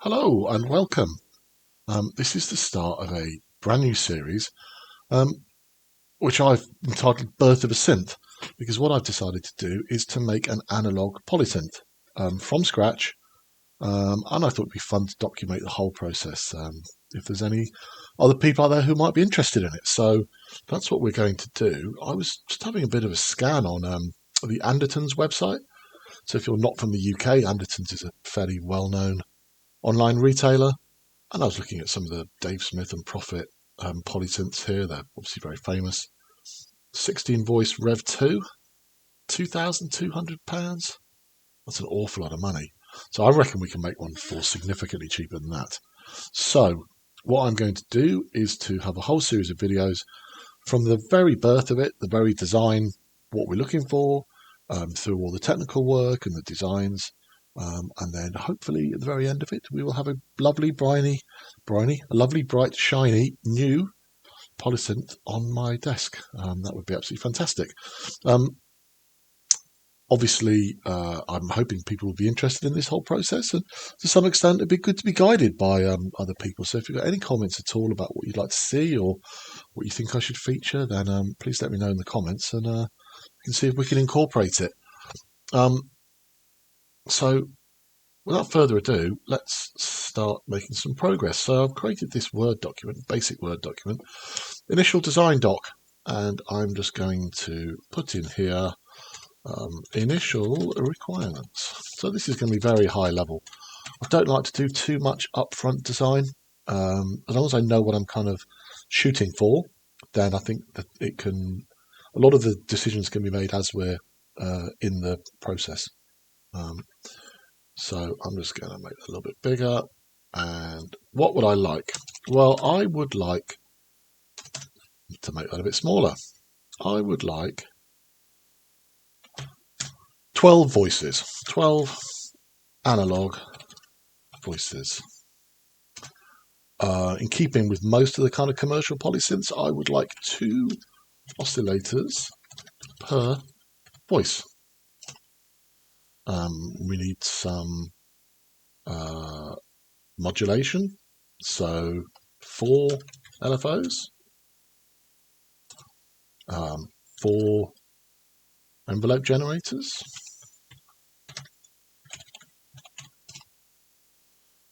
Hello and welcome. This is the start of a brand new series, which I've entitled Birth of a Synth, because what I've decided to do is to make an analog polysynth from scratch, and I thought it'd be fun to document the whole process if there's any other people out there who might be interested in it. So that's what we're going to do. I was just having a bit of a scan on the Anderton's website. So if you're not from the UK, Anderton's is a fairly well-known online retailer, and I was looking at some of the Dave Smith and Profit polysynths here. They're obviously very famous. 16 voice Rev 2, £2,200. That's an awful lot of money. So I reckon we can make one for significantly cheaper than that. So what I'm going to do is to have a whole series of videos from the very birth of it, the very design, what we're looking for, through all the technical work and the designs. And then hopefully at the very end of it, we will have a lovely, lovely, bright, shiny, new polysynth on my desk. That would be absolutely fantastic. Obviously, I'm hoping people will be interested in this whole process, and to some extent, it'd be good to be guided by other people. So if you've got any comments at all about what you'd like to see or what you think I should feature, then please let me know in the comments, and we can see if we can incorporate it. So without further ado, let's start making some progress. So I've created this Word document, basic Word document, initial design doc, and I'm just going to put in here initial requirements. So this is going to be very high level. I don't like to do too much upfront design. As long as I know what I'm kind of shooting for, then I think that a lot of the decisions can be made as we're in the process. So I'm just going to make that a little bit bigger. And what would I like? Well, I would like to make that a bit smaller. I would like 12 voices, 12 analog voices. In keeping with most of the kind of commercial polysynths, I would like 2 oscillators per voice. We need some modulation, so 4 LFOs, 4 envelope generators,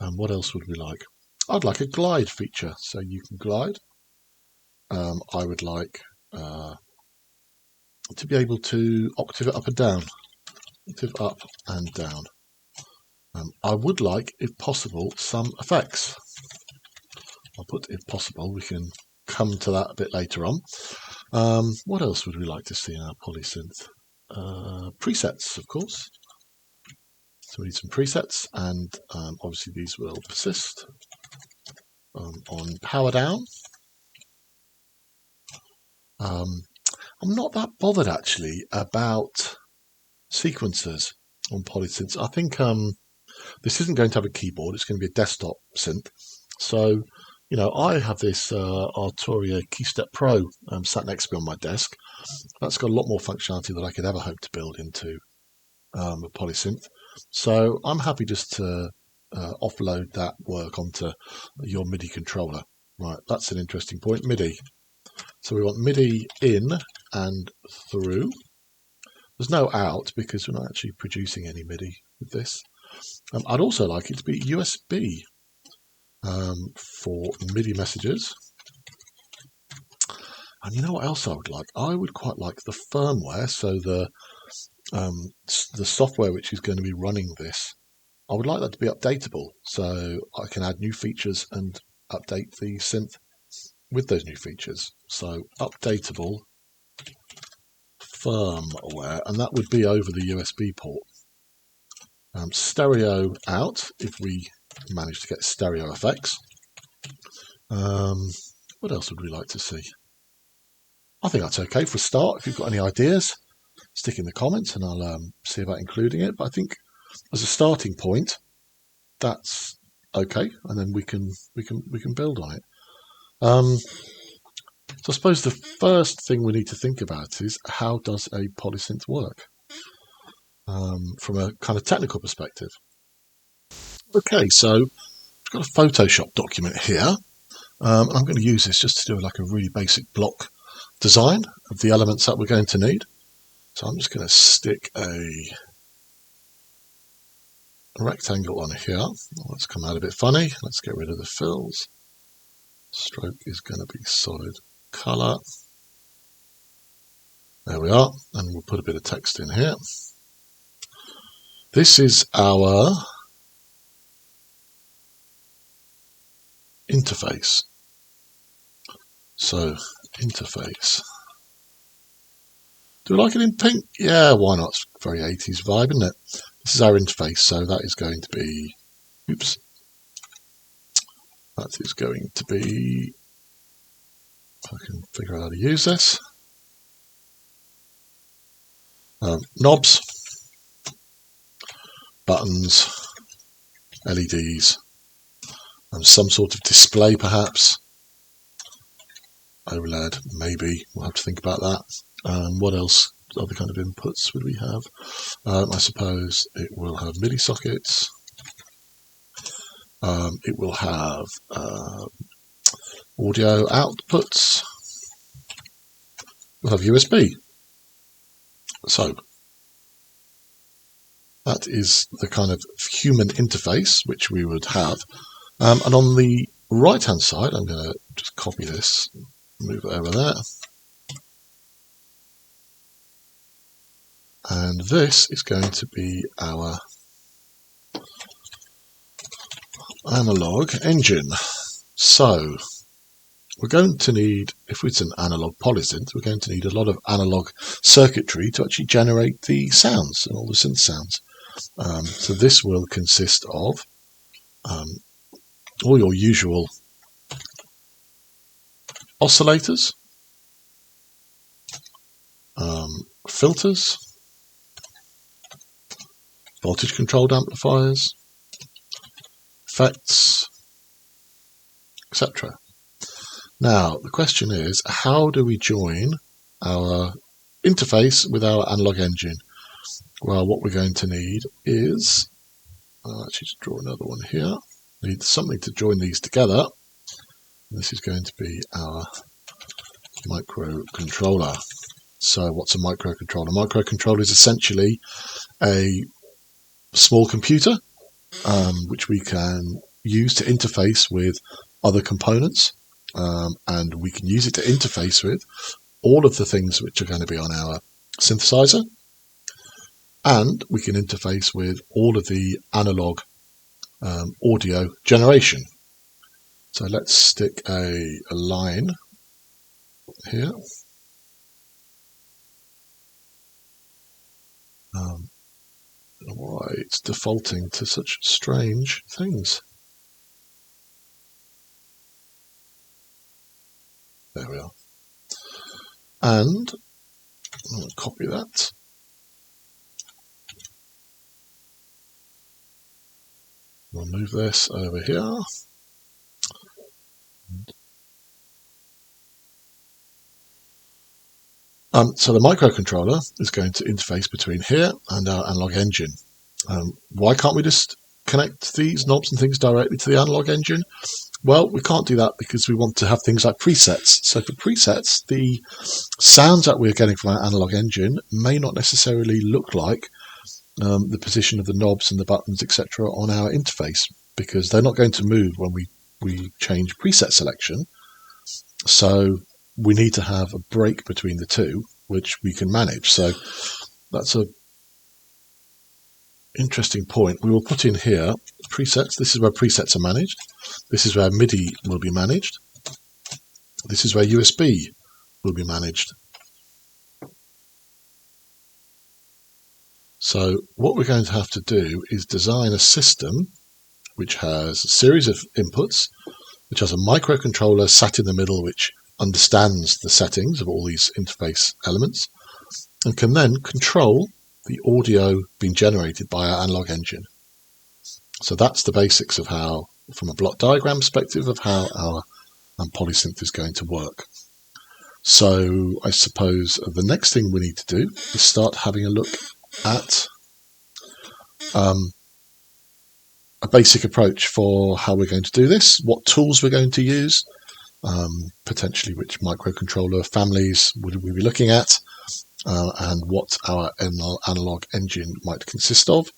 and what else would we like? I'd like a glide feature, so you can glide. I would like to be able to octave it up and down. Up and down. I would like, if possible, some effects. I'll put if possible. We can come to that a bit later on. What else would we like to see in our polysynth? Presets, of course. So we need some presets, and obviously these will persist on power down. I'm not that bothered actually about sequencers on polysynths. I think this isn't going to have a keyboard. It's going to be a desktop synth. So, you know, I have this Arturia Keystep Pro sat next to me on my desk. That's got a lot more functionality than I could ever hope to build into a polysynth. So I'm happy just to offload that work onto your MIDI controller. Right, that's an interesting point. MIDI. So we want MIDI in and through. There's no out because we're not actually producing any MIDI with this. I'd also like it to be USB for MIDI messages. And you know what else I would like? I would quite like the firmware, so the software which is going to be running this. I would like that to be updatable, so I can add new features and update the synth with those new features. So updatable firmware, and that would be over the USB port. Stereo out if we manage to get stereo effects. What else would we like to see? I think that's okay for a start. If you've got any ideas, stick in the comments and I'll see about including it. But I think as a starting point, that's okay, and then we can build on it. So I suppose the first thing we need to think about is how does a polysynth work from a kind of technical perspective. Okay, so got a Photoshop document here. I'm going to use this just to do like a really basic block design of the elements that we're going to need. So I'm just going to stick a rectangle on here. Let's come out a bit funny. Let's get rid of the fills. Stroke is going to be solid color. There we are, and we'll put a bit of text in here. This is our interface. So, interface. Do we like it in pink? Yeah, why not? It's a very 80s vibe, isn't it? This is our interface, so that is going to be, oops, that is going to be, if I can figure out how to use this, knobs, buttons, LEDs, and some sort of display perhaps. OLED, maybe. We'll have to think about that. What else? Other kind of inputs would we have? I suppose it will have MIDI sockets. It will have audio outputs. We'll have USB. So that is the kind of human interface which we would have. And on the right hand side, I'm going to just copy this, move it over there. And this is going to be our analog engine. So we're going to need, if it's an analog polysynth, we're going to need a lot of analog circuitry to actually generate the sounds and all the synth sounds. So this will consist of all your usual oscillators, filters, voltage controlled amplifiers, effects, etc. Now the question is, how do we join our interface with our analog engine? Well, what we're going to need is, I'll actually just draw another one here. Need something to join these together. This is going to be our microcontroller. So what's a microcontroller? A microcontroller is essentially a small computer which we can use to interface with other components, and we can use it to interface with all of the things which are going to be on our synthesizer, and we can interface with all of the analog audio generation. So let's stick a line here. Why it's defaulting to such strange things. There we are. And I'll copy that. We'll move this over here. So the microcontroller is going to interface between here and our analog engine. Why can't we just connect these knobs and things directly to the analog engine? Well, we can't do that because we want to have things like presets. So for presets, the sounds that we're getting from our analog engine may not necessarily look like the position of the knobs and the buttons, etc. on our interface, because they're not going to move when we change preset selection. So we need to have a break between the two, which we can manage. So that's a interesting point. We will put in here presets. This is where presets are managed. This is where MIDI will be managed. This is where USB will be managed. So what we're going to have to do is design a system which has a series of inputs, which has a microcontroller sat in the middle which understands the settings of all these interface elements and can then control the audio being generated by our analog engine. So that's the basics of how, from a block diagram perspective, of how our polysynth is going to work. So I suppose the next thing we need to do is start having a look at a basic approach for how we're going to do this, what tools we're going to use, potentially which microcontroller families would we be looking at, and what our analog engine might consist of.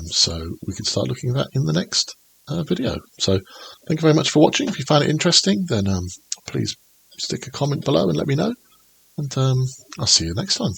So we can start looking at that in the next video. So thank you very much for watching. If you found it interesting, then please stick a comment below and let me know. And I'll see you next time.